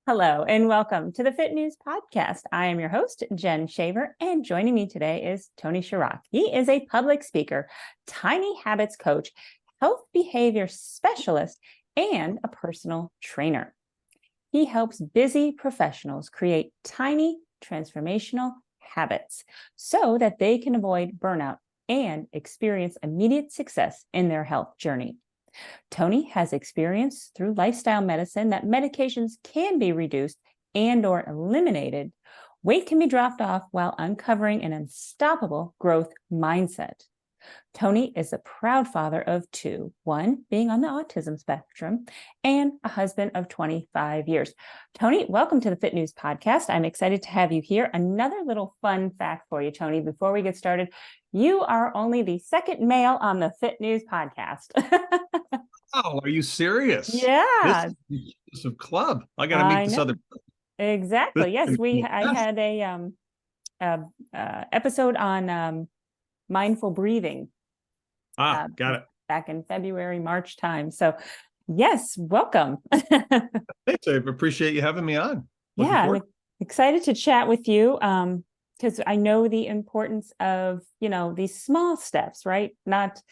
Hello and welcome to the Fit News Podcast. I am your host, Jen Shaver, and joining me today is Tony Sherock. He is a public speaker, tiny habits coach, health behavior specialist, and a personal trainer. He helps busy professionals create tiny transformational habits so that they can avoid burnout and experience immediate success in their health journey. Tony has experience through lifestyle medicine that medications can be reduced and or eliminated. Weight can be dropped off while uncovering an unstoppable growth mindset. Tony is a proud father of two, one being on the autism spectrum and a husband of 25 years. Tony, welcome to the Fit News Podcast. I'm excited to have you here. Another little fun fact for you, Tony, before we get started. You are only the second male on the Fit News Podcast. Oh, are you serious? Yeah. This is a club. I got to meet this other. Exactly. Yes, I had a episode on mindful breathing. Got it. Back in February, March time. So yes, welcome. Thanks. I appreciate you having me on. I'm excited to chat with you because I know the importance of, these small steps, right? Not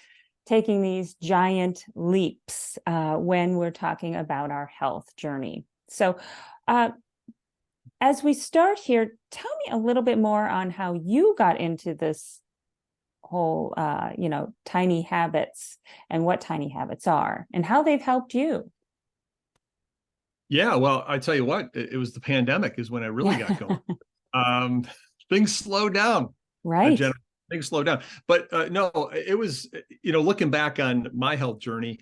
taking these giant leaps when we're talking about our health journey. So as we start here, tell me a little bit more on how you got into this whole, tiny habits and what tiny habits are and how they've helped you. Yeah, well, I tell you what, it was the pandemic is when I really got going. Things slowed down. Right. Things slowed down. But no, it was, looking back on my health journey,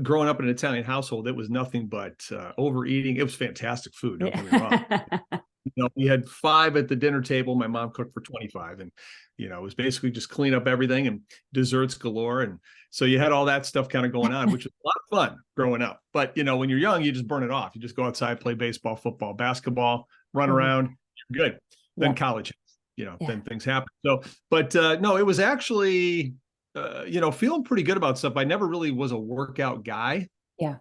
growing up in an Italian household, it was nothing but overeating. It was fantastic food. Don't get me wrong. We had 5 at the dinner table. My mom cooked for 25, and it was basically just clean up everything and desserts galore. And so you had all that stuff kind of going on, which was a lot of fun growing up. But when you're young, you just burn it off. You just go outside, play baseball, football, basketball, run around. You're good. Then college, then things happen. So, but no, it was actually, feeling pretty good about stuff. I never really was a workout guy. Yeah.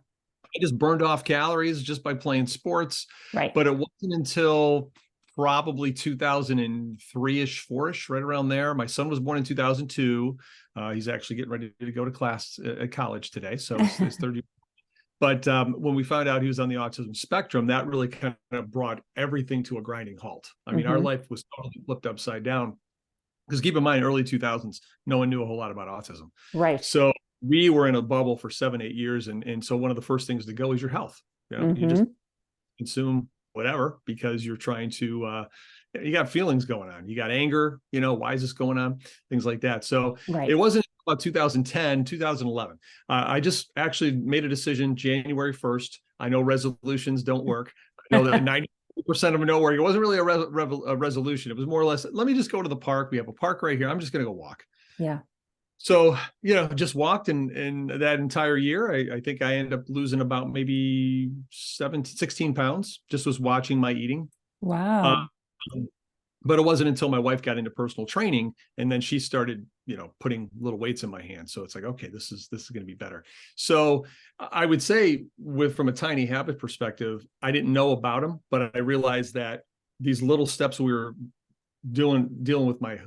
I just burned off calories just by playing sports. Right. But it wasn't until probably 2003-ish, 4-ish, right around there. My son was born in 2002. He's actually getting ready to go to class at college today. So his 30. But when we found out he was on the autism spectrum, that really kind of brought everything to a grinding halt. I mean, our life was totally flipped upside down. Because keep in mind, early 2000s, no one knew a whole lot about autism. Right. So we were in a bubble for 7-8 years. And so one of the first things to go is your health. You just consume whatever, because you're trying to, you got feelings going on. You got anger, why is this going on? Things like that. So It wasn't about 2010, 2011. I just actually made a decision January 1st. I know resolutions don't work. I know that 90% of them don't work. It wasn't really a resolution. It was more or less, let me just go to the park. We have a park right here. I'm just going to go walk. Yeah. So, just walked, and that entire year, I think I ended up losing about maybe 16 pounds, just was watching my eating. Wow. But it wasn't until my wife got into personal training, and then she started, putting little weights in my hands. So it's like, okay, this is going to be better. So I would say from a tiny habit perspective, I didn't know about them, but I realized that these little steps we were dealing with my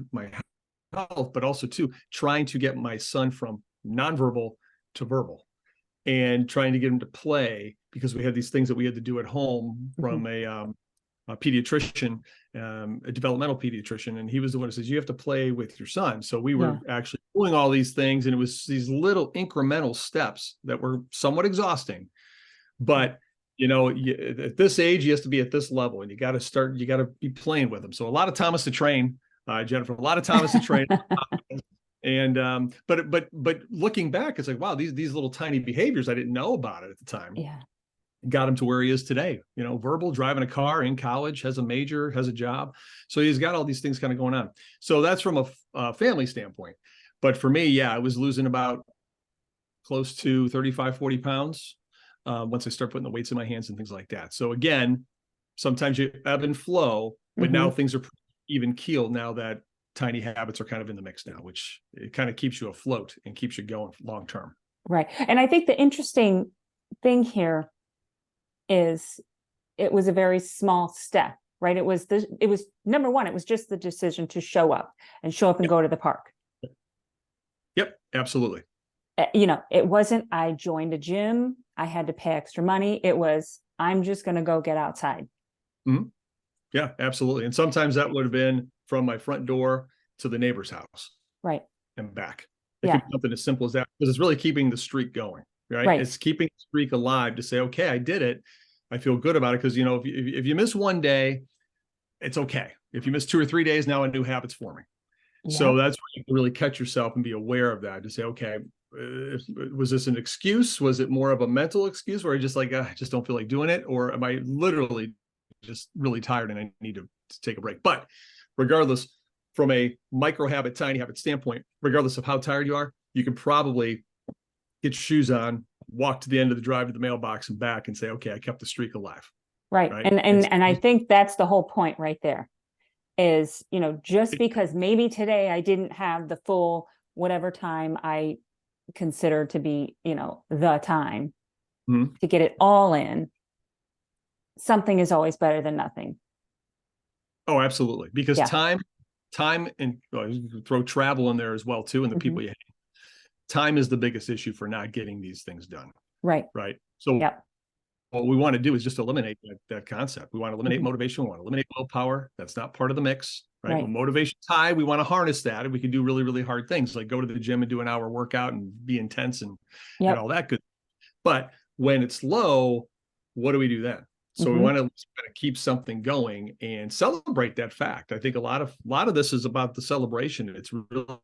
health, but also too trying to get my son from nonverbal to verbal, and trying to get him to play, because we had these things that we had to do at home from a pediatrician, a developmental pediatrician, and he was the one who says you have to play with your son. So we were actually doing all these things, and it was these little incremental steps that were somewhat exhausting, but at this age, he has to be at this level, and you got to be playing with him. So a lot of Thomas to train. Jennifer, a lot of Thomas to train. And but looking back, it's like, wow, these little tiny behaviors, I didn't know about it at the time. Yeah. Got him to where he is today. Verbal, driving a car, in college, has a major, has a job. So he's got all these things kind of going on. So that's from a family standpoint. But for me, I was losing about close to 35, 40 pounds once I start putting the weights in my hands and things like that. So again, sometimes you ebb and flow, but now things are even keel now that tiny habits are kind of in the mix now, which it kind of keeps you afloat and keeps you going long term. Right. And I think the interesting thing here is it was a very small step, right? It was number one, it was just the decision to show up and go to the park. Yep, absolutely. It wasn't, I joined a gym, I had to pay extra money. It was, I'm just going to go get outside. Mm-hmm. Yeah, absolutely. And sometimes that would have been from my front door to the neighbor's house. Right. And back. It could be something as simple as that, because it's really keeping the streak going, right? It's keeping the streak alive to say, okay, I did it. I feel good about it. Because, if you miss one day, it's okay. If you miss 2 or 3 days, now a new habit's forming. Yeah. So that's where you can really catch yourself and be aware of that, to say, okay, was this an excuse? Was it more of a mental excuse where I just I just don't feel like doing it? Or am I literally just really tired and I need to take a break? But regardless, from a micro habit, tiny habit standpoint, regardless of how tired you are, you can probably get your shoes on, walk to the end of the drive to the mailbox and back and say, okay, I kept the streak alive. Right. And I think that's the whole point right there is, just because maybe today I didn't have the full whatever time I consider to be, the time to get it all in, something is always better than nothing. Oh, absolutely. Because time and you can throw travel in there as well too. And the people you hate. Time is the biggest issue for not getting these things done. Right. Right. So what we want to do is just eliminate that concept. We want to eliminate motivation. We want to eliminate willpower. That's not part of the mix. Right. When motivation's high, we want to harness that. And we can do really, really hard things like go to the gym and do an hour workout and be intense and all that good. But when it's low, what do we do then? So we want to kind of keep something going and celebrate that fact. I think a lot of this is about the celebration. It's really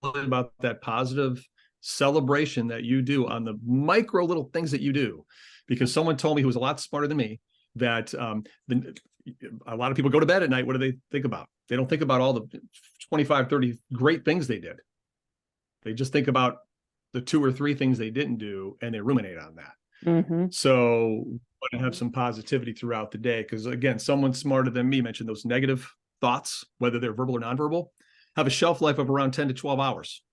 about that positive celebration that you do on the micro little things that you do. Because someone told me, who was a lot smarter than me, that a lot of people go to bed at night. What do they think about? They don't think about all the 25, 30 great things they did. They just think about the 2 or 3 things they didn't do, and they ruminate on that. So want to have some positivity throughout the day. Because again, someone smarter than me mentioned those negative thoughts, whether they're verbal or nonverbal, have a shelf life of around 10 to 12 hours.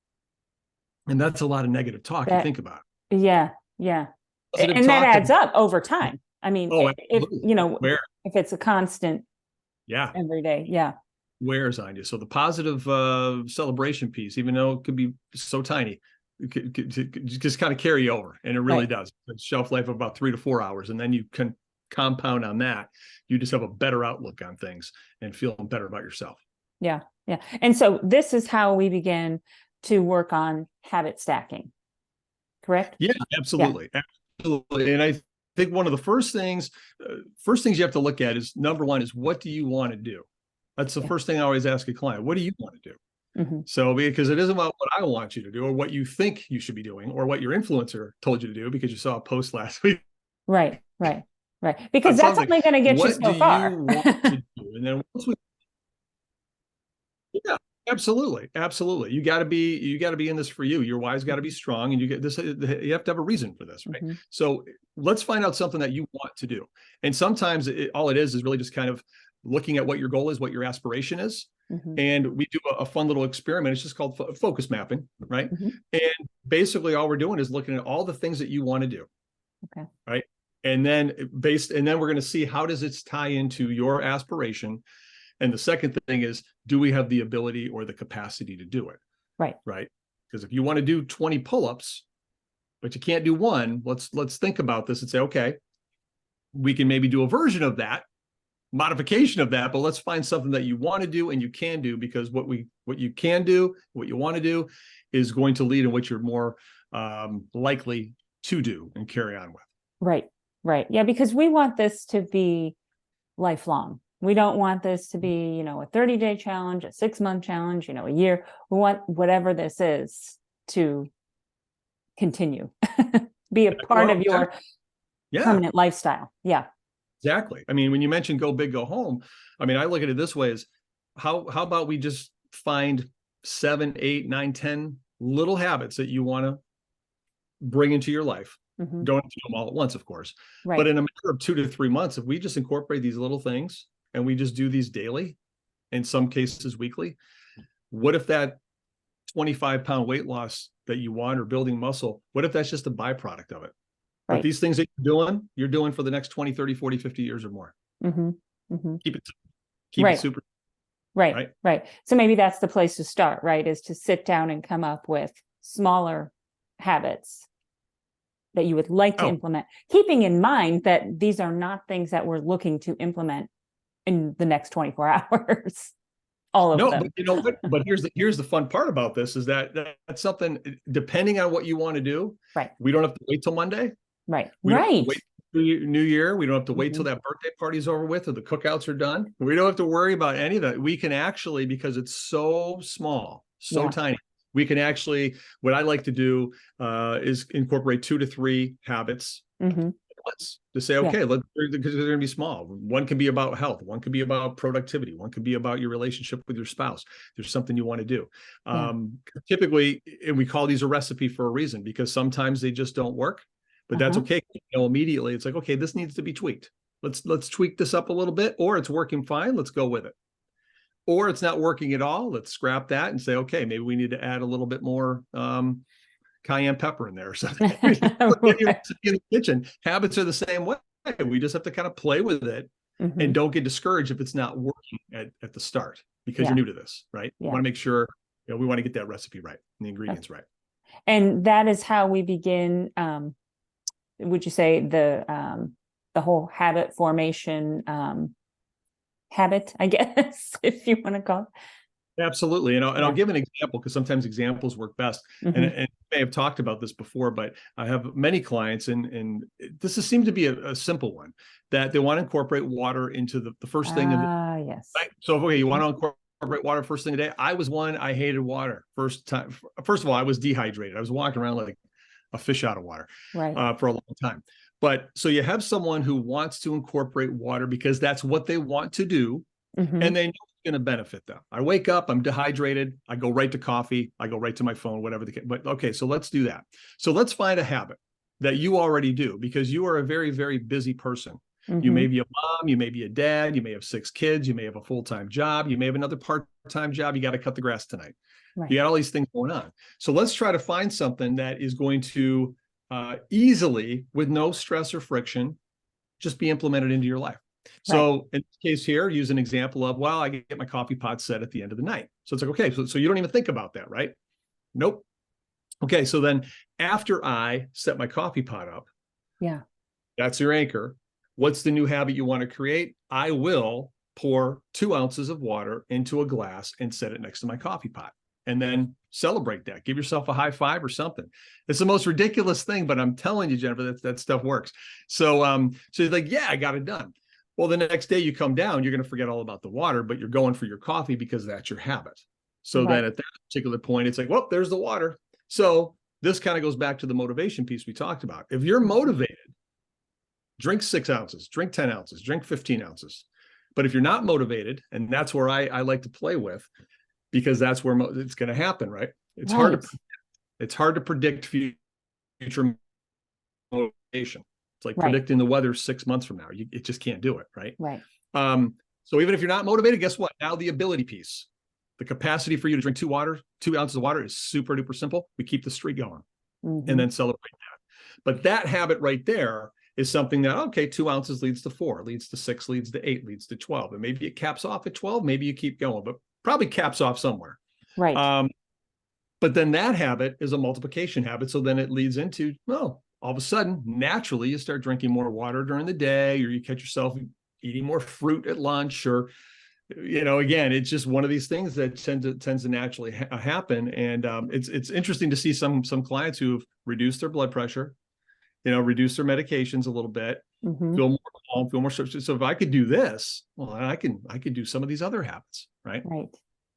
And that's a lot of negative talk you think about. Yeah. And that adds up over time. I mean, if it's a constant every day, wears on you. So the positive celebration piece, even though it could be so tiny, it could just kind of carry over, and it really does. It's shelf life of about 3 to 4 hours, and then you can compound on that. You just have a better outlook on things and feeling better about yourself. Yeah. And so this is how we begin to work on habit stacking, correct? Yeah, absolutely. Absolutely. And I think one of the first things you have to look at is, number one, is what do you want to do? That's the first thing I always ask a client. What do you want to do? So, because it isn't about what I want you to do or what you think you should be doing or what your influencer told you to do because you saw a post last week. Right. Because that's only going to get you so far. What do you want to do? And then once absolutely. You got to be in this for you. Your why's got to be strong, and you have to have a reason for this, right? So let's find out something that you want to do. And sometimes all it is really just kind of looking at what your goal is, what your aspiration is. And we do a fun little experiment. It's just called focus mapping, right? And basically all we're doing is looking at all the things that you want to do. Okay. Right. And then we're going to see, how does it tie into your aspiration? And the second thing is, do we have the ability or the capacity to do it? Right. Because if you want to do 20 pull-ups, but you can't do one, let's think about this and say, okay, we can maybe do a version of that, modification of that, but let's find something that you want to do and you can do, because what you can do, what you want to do is going to lead in what you're more likely to do and carry on with. Right. Yeah, because we want this to be lifelong. We don't want this to be, a 30-day challenge, a 6-month challenge, a year. We want whatever this is to continue, be a part of your permanent lifestyle. Yeah. Exactly. I mean, when you mentioned go big, go home, I mean, I look at it this way: is how about we just find 7, 8, 9, 10 little habits that you want to bring into your life. Don't do them all at once, of course. But in a matter of 2 to 3 months, if we just incorporate these little things and we just do these daily, in some cases weekly, what if that 25-pound weight loss that you want, or building muscle, what if that's just a byproduct of it? But Right. these things that you're doing for the next 20, 30, 40, 50 years or more. Mm-hmm. Mm-hmm. Keep it Right. super, Right. right? Right. So maybe that's the place to start, right? Is to sit down and come up with smaller habits that you would like to Oh, implement, keeping in mind that these are not things that we're looking to implement in the next 24 hours. All of no, them. but you know what? But here's the fun part about this is that's something, depending on what you want to do. Right. We don't have to wait till Monday. Right. We don't have to Right. wait till New Year. We don't have to wait till Mhm. that birthday party's over with or the cookouts are done. We don't have to worry about any of that. We can actually, because it's so small, so Yeah. tiny, we can actually, what I like to do is incorporate 2 to 3 habits Mhm. once to say, Yeah. okay, because they're going to be small. One can be about health. One can be about productivity. One can be about your relationship with your spouse. There's something you want to do. Yeah. Typically, and we call these a recipe for a reason, because sometimes they just don't work, but that's Uh-huh. okay. You know, immediately it's like, okay, this needs to be tweaked. Let's tweak this up a little bit, or it's working fine. Let's go with it. Or it's not working at all. Let's scrap that and say, okay, maybe we need to add a little bit more cayenne pepper in there or something. In Right. the kitchen, habits are the same way. We just have to kind of play with it and Mhm. don't get discouraged if it's not working at the start, because Yeah. you're new to this, right? You Yeah. want to make sure, you know, we want to get that recipe right and the ingredients right. And that is how we begin, would you say the whole habit formation habit, I guess, if you want to call Absolutely. And I'll Yeah. give an example, because sometimes examples work best. it? And, Mhm. and I may have talked about this before, but I have many clients, and seems to be a simple one, that they want to incorporate water into the first thing of the Yes. night. So, okay, you want to incorporate water first thing of the day. I was one, I hated water first time. First of all, I was dehydrated. I was walking around like a fish out of water Right. for a long time. But so you have someone who wants to incorporate water because that's what they want to do, Mhm. and then it's going to benefit them. I wake up, I'm dehydrated, I go right to coffee, I go right to my phone, whatever the case. But okay, so let's do that. So let's find a habit that you already do, because you are a very, very busy person. You may Mhm. be a mom, you may be a dad, you may have 6 kids, you may have a full-time job, you may have another part-time job, you got to cut the grass tonight. You Right. got all these things going on. So let's try to find something that is going to easily, with no stress or friction, just be implemented into your life. Right. So in this case here, use an example of, well, I get my coffee pot set at the end of the night. So it's like, okay, so you don't even think about that, right? Nope. Okay, so then after I set my coffee pot up, Yeah. that's your anchor. What's the new habit you want to create? I will pour 2 ounces of water into a glass and set it next to my coffee pot, and then celebrate that. Give yourself a high five or something. It's the most ridiculous thing, but I'm telling you, Jennifer, that stuff works. So, so you're like, yeah, I got it done. Well, the next day you come down, you're going to forget all about the water, but you're going for your coffee because that's your habit. So Right. then at that particular point, it's like, well, there's the water. So this kind of goes back to the motivation piece we talked about. If you're motivated, drink 6 ounces, drink 10 ounces, drink 15 ounces. But if you're not motivated, and that's where I like to play with, because that's where it's going to happen, right? Right. It's hard to predict future motivation. It's like Right. predicting the weather 6 months from now. It just can't do it, right? Right. So even if you're not motivated, guess what? Now the ability piece, the capacity for you to drink 2 ounces of water is super duper simple. We keep the streak going and Mhm. then celebrate that. But that habit right there is something that, okay, 2 ounces leads to 4, leads to 6, leads to 8, leads to 12. And maybe it caps off at 12. Maybe you keep going, but probably caps off somewhere. Right. But then that habit is a multiplication habit. So then it leads into, well, all of a sudden, naturally, you start drinking more water during the day, or you catch yourself eating more fruit at lunch, or, you know, again, it's just one of these things that tends to naturally happen. And it's interesting to see some clients who've reduced their blood pressure, you know, reduce their medications a little bit, Mhm. feel more calm, feel more. So if I could do this, well, I could do some of these other habits, right? Right.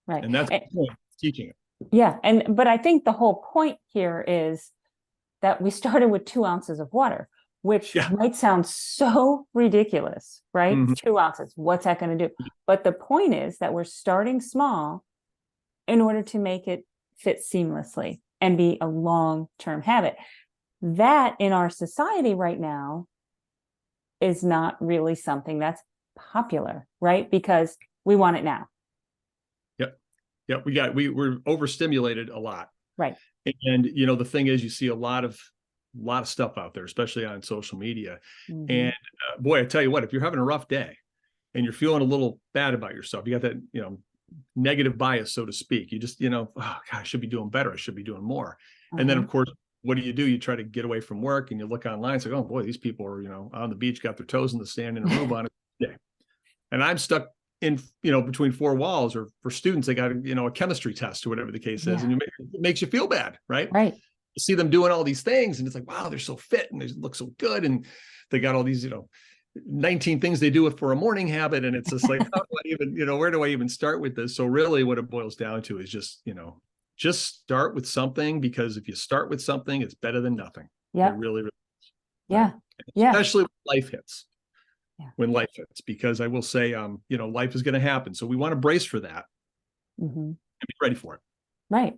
Right. And that's the point, teaching it. Yeah. But I think the whole point here is that we started with 2 ounces of water, which Yeah. might sound so ridiculous, right? Mhm. 2 ounces. What's that going to do? But the point is that we're starting small in order to make it fit seamlessly and be a long-term habit. That in our society right now is not really something that's popular, right? Because we want it now. Yep. Yep. We're overstimulated a lot. Right. And, you know, the thing is, you see a lot of lot of stuff out there, especially on social media. Mhm. And boy, I tell you what, if you're having a rough day and you're feeling a little bad about yourself, you got that, negative bias, so to speak. You just, oh, God, I should be doing better. I should be doing more. And then, of course, what do? You try to get away from work and you look online. It's like, oh boy, these people are, on the beach, got their toes in the sand in Aruba on a day. And I'm stuck in, between four walls, or for students, they got, a chemistry test or whatever the case is. And it makes you feel bad, right? Right. You see them doing all these things and it's like, wow, they're so fit and they look so good. And they got all these, 19 things they do it for a morning habit. And it's just like, how do I even, where do I even start with this? So really what it boils down to is just, just start with something, because if you start with something, it's better than nothing. Yeah. It really, really is. Yeah. Right? Yeah. Especially when life hits. Yeah. When life hits, because I will say, life is going to happen. So we want to brace for that and be ready for it. Right.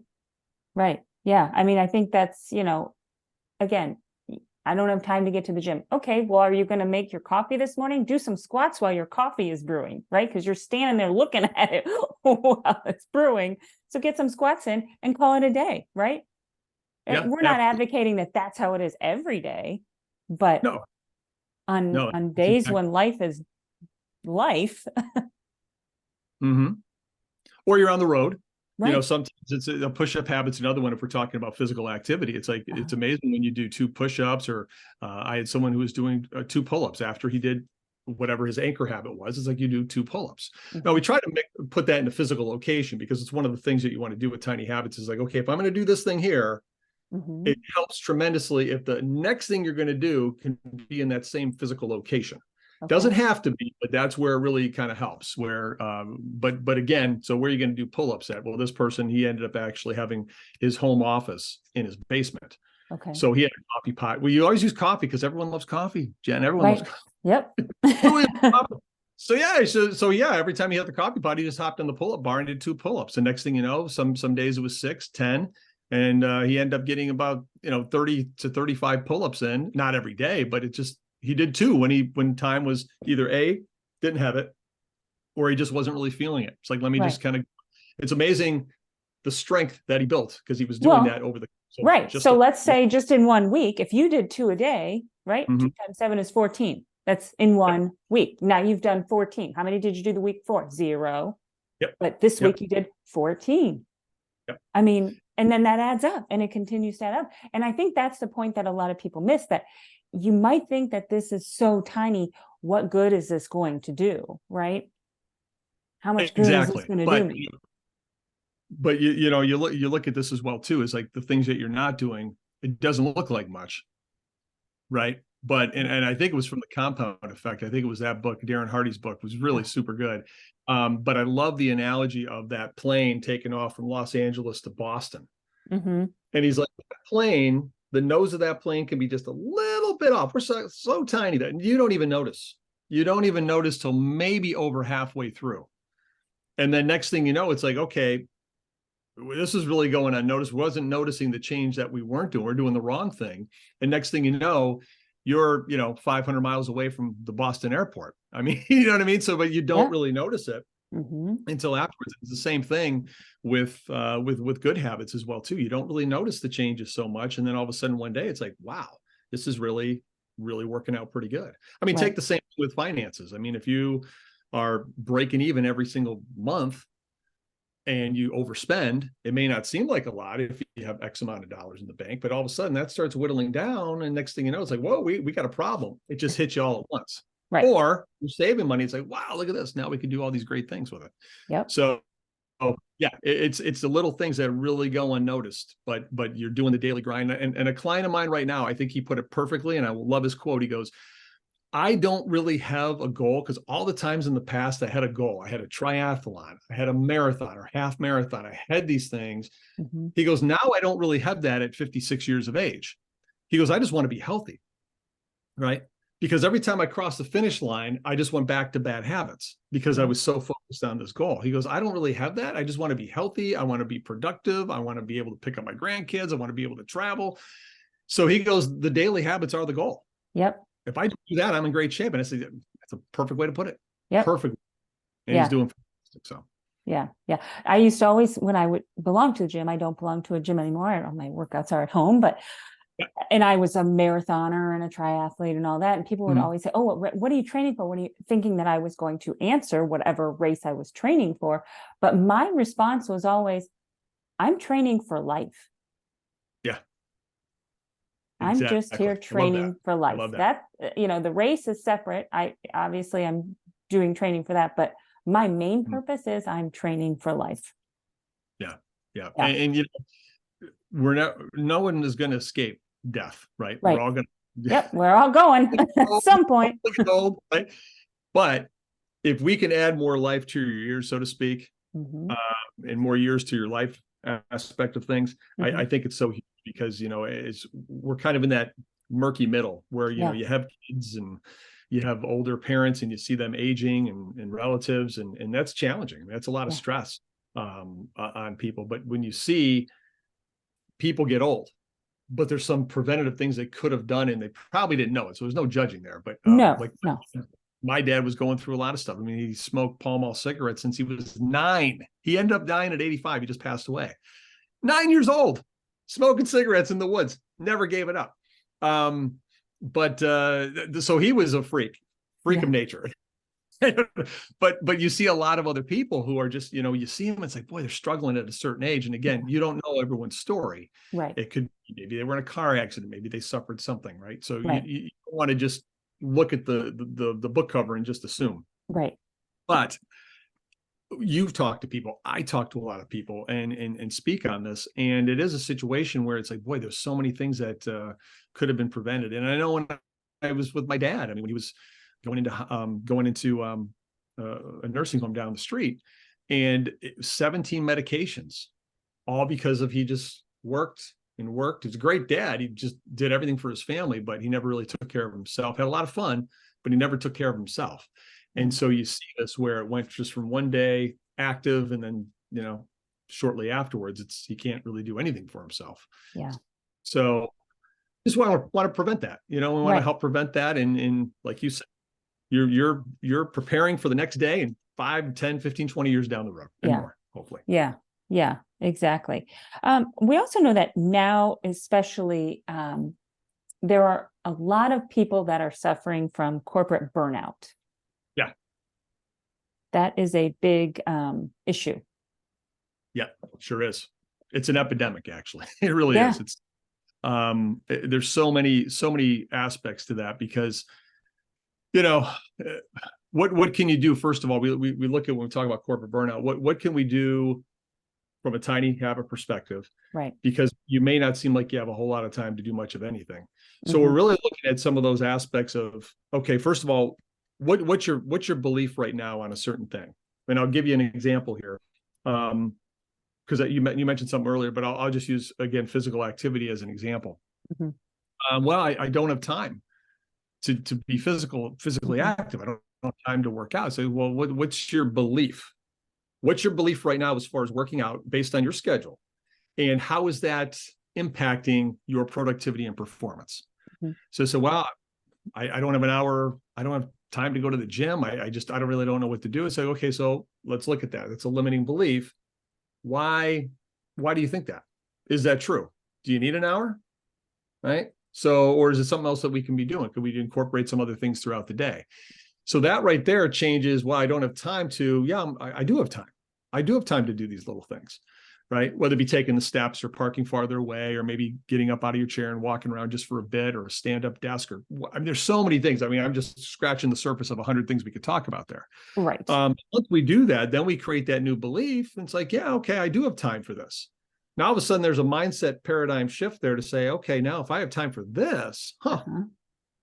Right. Yeah. I mean, I think that's, again, I don't have time to get to the gym. Okay, well, are you going to make your coffee this morning? Do some squats while your coffee is brewing, right? Because you're standing there looking at it while it's brewing. So get some squats in and call it a day, right? Yeah, we're not advocating that that's how it is every day, but on days when life is life. Or you're on the road. Right. Sometimes it's a push-up habit's another one. If we're talking about physical activity, it's like, it's amazing when you do 2 push-ups, or I had someone who was doing 2 pull-ups after he did whatever his anchor habit was. It's like you do 2 pull-ups. Now we try to put that in a physical location, because it's one of the things that you want to do with tiny habits is like, okay, if I'm going to do this thing here, it helps tremendously if the next thing you're going to do can be in that same physical location. Doesn't have to be, but that's where it really kind of helps. Where, but again, so where are you going to do pull-ups at? Well, this person, he ended up actually having his home office in his basement. Okay. So he had a coffee pot. Well, you always use coffee because everyone loves coffee, Jen. Everyone loves coffee. Yep. So yeah, every time he had the coffee pot, he just hopped on the pull-up bar and did 2 pull-ups. And next thing you know, some days it was 6, 10. And he ended up getting about 30 to 35 pull-ups in. Not every day, but he did 2 when time was either didn't have it, or he just wasn't really feeling it. It's like, let me just kind of, it's amazing the strength that he built, because he was doing that over the. So let's say just in 1 week, if you did 2 a day, right? 2 times 7 is 14. That's in 1 week. Now you've done 14. How many did you do the week before? 0. Yep. But this week you did 14. Yep. I mean, and then that adds up and it continues to add up. And I think that's the point that a lot of people miss, that you might think that this is so tiny. What good is this going to do? Right? How much good is this going to do me? But you look at this as well too. Is like the things that you're not doing, it doesn't look like much, right? But and I think it was from the compound effect. I think it was that book, Darren Hardy's book, was really super good. But I love the analogy of that plane taking off from Los Angeles to Boston. And he's like, the plane, the nose of that plane can be just a little bit off. We're so tiny that you don't even notice. You don't even notice till maybe over halfway through. And then next thing you know, it's like, okay, this is really going unnoticed. Wasn't noticing the change that we weren't doing. We're doing the wrong thing. And next thing you know, you're 500 miles away from the Boston airport. I mean, you know what I mean? So, but you don't really notice it until afterwards. It's the same thing with good habits as well too. You don't really notice the changes so much, and then all of a sudden one day it's like, wow, this is really working out pretty good. I mean, take the same with finances. I mean, if you are breaking even every single month and you overspend, it may not seem like a lot if you have X amount of dollars in the bank, but all of a sudden that starts whittling down. And next thing you know, it's like, whoa, we got a problem. It just hits you all at once. Right. Or you're saving money. It's like, wow, look at this. Now we can do all these great things with it. Yep. So yeah, it's the little things that really go unnoticed, but you're doing the daily grind. And a client of mine right now, I think he put it perfectly. And I love his quote. He goes, I don't really have a goal, because all the times in the past I had a goal. I had a triathlon, I had a marathon or half marathon. I had these things. He goes, now I don't really have that at 56 years of age. He goes, I just want to be healthy, right? Because every time I crossed the finish line, I just went back to bad habits because I was so focused on this goal. He goes, I don't really have that. I just want to be healthy. I want to be productive. I want to be able to pick up my grandkids. I want to be able to travel. So he goes, the daily habits are the goal. Yep. If I do that, I'm in great shape. And I say, that's a perfect way to put it. Yeah. Perfect. And he's doing fantastic. So. Yeah. Yeah. I used to always, when I would belong to the gym, I don't belong to a gym anymore. My workouts are at home, but and I was a marathoner and a triathlete and all that. And people would Mhm. always say, "Oh, what are you training for? What are you thinking?" That I was going to answer whatever race I was training for. But my response was always, "I'm training for life. Yeah, I'm just exactly. here I love that. training for I life." love that. That, the race is separate. I'm doing training for that, but my main Mhm. purpose is I'm training for life. Yeah. Yeah. Yeah. And we're not, no one is going to escape death, right? We're Right. all going Yep. We're all going at some point. to old, right? But if we can add more life to your years, so to speak, Mhm. and more years to your life aspect of things, Mhm. I think it's so huge because, we're kind of in that murky middle where, Yeah. you have kids and you have older parents and you see them aging and relatives, and that's challenging. That's a lot of Yeah. stress on people. But when you see people get old, but there's some preventative things they could have done and they probably didn't know it. So there's no judging there. But No, like no. my dad was going through a lot of stuff. I mean, he smoked Pall Mall cigarettes since he was 9. He ended up dying at 85. He just passed away. 9 years old, smoking cigarettes in the woods. Never gave it up. But so he was a freak Yeah. of nature. but you see a lot of other people who are just, you see them, it's like, boy, they're struggling at a certain age. And again, you don't know everyone's story. Right. It could be maybe they were in a car accident, maybe they suffered something, right? So Right. you don't want to just look at the book cover and just assume. Right. But you've talked to people, I talk to a lot of people and speak on this, and it is a situation where it's like, boy, there's so many things that could have been prevented. And I know when I was with my dad, I mean, when he was going into a nursing home down the street, and 17 medications, all because of he just worked and worked. He's a great dad. He just did everything for his family, but he never really took care of himself. Had a lot of fun, but he never took care of himself. And Yeah. so you see this where it went just from one day active, and then shortly afterwards, he can't really do anything for himself. Yeah. So just want to prevent that. We want to Right. help prevent that. And like you said, you're preparing for the next day and 5, 10, 15, 20 years down the road and Yeah. more, hopefully. Yeah. Yeah. Exactly. We also know that now, especially, there are a lot of people that are suffering from corporate burnout. Yeah. That is a big issue. Yeah, sure is. It's an epidemic, actually. It really Yeah. is. It's there's so many aspects to that because what can you do? First of all, we look at when we talk about corporate burnout, what can we do from a tiny habit perspective? Right. Because you may not seem like you have a whole lot of time to do much of anything. So Mhm. we're really looking at some of those aspects of, okay, first of all, what's your belief right now on a certain thing? And I'll give you an example here. Because you mentioned something earlier, but I'll just use again physical activity as an example. Mhm. Well, I don't have time to be physically Mhm. active. I don't have time to work out. So, well, what's your belief? What's your belief right now as far as working out based on your schedule, and how is that impacting your productivity and performance? Mhm. So well, I don't have an hour. I don't have time to go to the gym. I don't know what to do. It's like, okay, so let's look at that. It's a limiting belief. Why do you think that? Is that true? Do you need an hour? Right? So, or is it something else that we can be doing? Could we incorporate some other things throughout the day? So that right there changes, well, I don't have time to, yeah, I do have time. I do have time to do these little things, right? Whether it be taking the steps or parking farther away, or maybe getting up out of your chair and walking around just for a bit, or a stand-up desk, or I mean, there's so many things. I mean, I'm just scratching the surface of 100 things we could talk about there. Right. Once we do that, then we create that new belief. And it's like, yeah, okay, I do have time for this. Now, all of a sudden, there's a mindset paradigm shift there to say, okay, now if I have time for this, Uh-huh.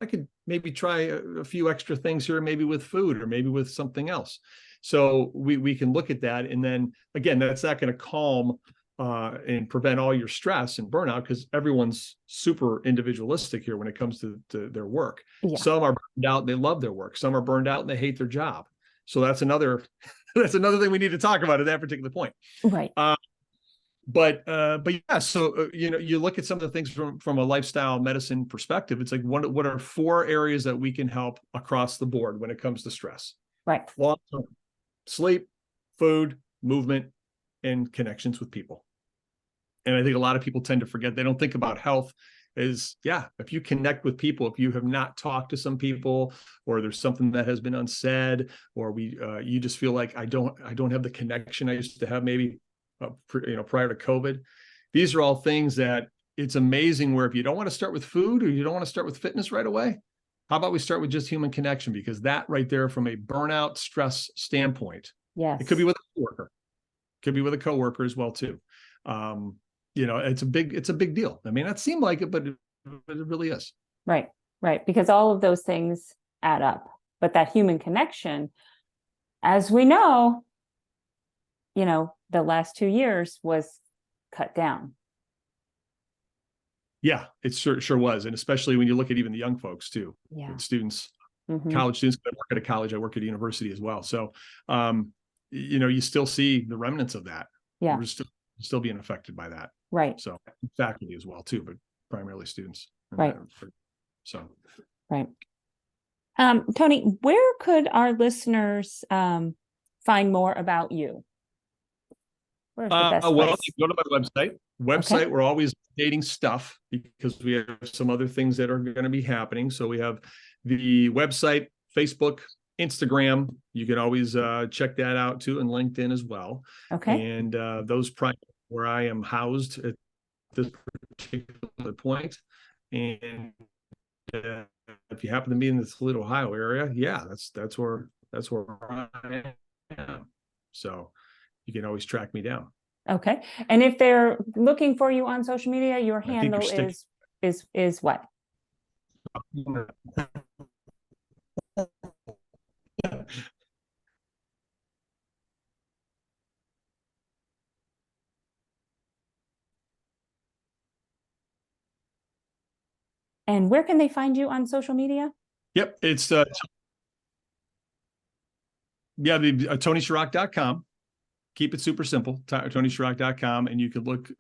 I could maybe try a few extra things here, maybe with food or maybe with something else. So we can look at that. And then again, that's not going to calm and prevent all your stress and burnout, because everyone's super individualistic here when it comes to their work. Yeah. Some are burned out and they love their work. Some are burned out and they hate their job. So that's another thing we need to talk about at that particular point. Right. But yeah, so you look at some of the things from a lifestyle medicine perspective. It's like, what are 4 areas that we can help across the board when it comes to stress? Right. Long term: sleep, food, movement, and connections with people. And I think a lot of people tend to forget. They don't think about health is, yeah, if you connect with people, if you have not talked to some people, or there's something that has been unsaid, or you just feel like I don't have the connection I used to have maybe prior to COVID. These are all things that it's amazing where if you don't want to start with food or you don't want to start with fitness right away, how about we start with just human connection? Because that right there, from a burnout stress standpoint, Yes. it could be with a coworker, could be with a coworker as well too. It's a big deal. I mean, that seemed like it, but it really is. Right. Because all of those things add up. But that human connection, as we know, the last 2 years was cut down. Yeah, it sure was. And especially when you look at even the young folks too, students, college students. I work at a college, I work at a university as well. So, you still see the remnants of that. Yeah. We're still being affected by that. Right. So faculty as well too, but primarily students. Right. Right. Tony, where could our listeners find more about you? Where's the best place? Go to my website. Okay. We're always updating stuff because we have some other things that are going to be happening. So we have the website, Facebook, Instagram. You can always check that out too, and LinkedIn as well. Okay. And those where I am housed at this particular point. And if you happen to be in the Toledo, Ohio area, yeah, that's where I am. So you can always track me down. Okay. And if they're looking for you on social media, your handle is what? And where can they find you on social media? Yep. It's TonySherock.com. Keep it super simple. TonySherock.com. And you could look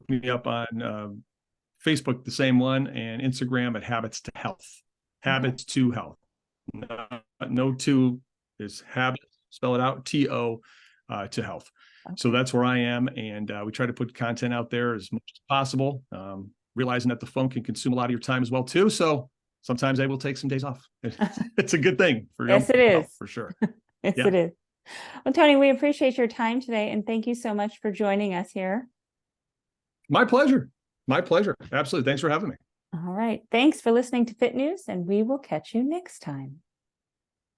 me up on Facebook, the same one, and Instagram at Habits to Health. Habits to Health. No two is habit, spell it out, TO to health. Okay. So that's where I am. And we try to put content out there as much as possible. Realizing that the phone can consume a lot of your time as well too. So sometimes I will take some days off. It's a good thing for yes, it is for sure. Yes, it is. Well, Tony, we appreciate your time today, and thank you so much for joining us here. My pleasure. Absolutely. Thanks for having me. All right. Thanks for listening to Fit News, and we will catch you next time.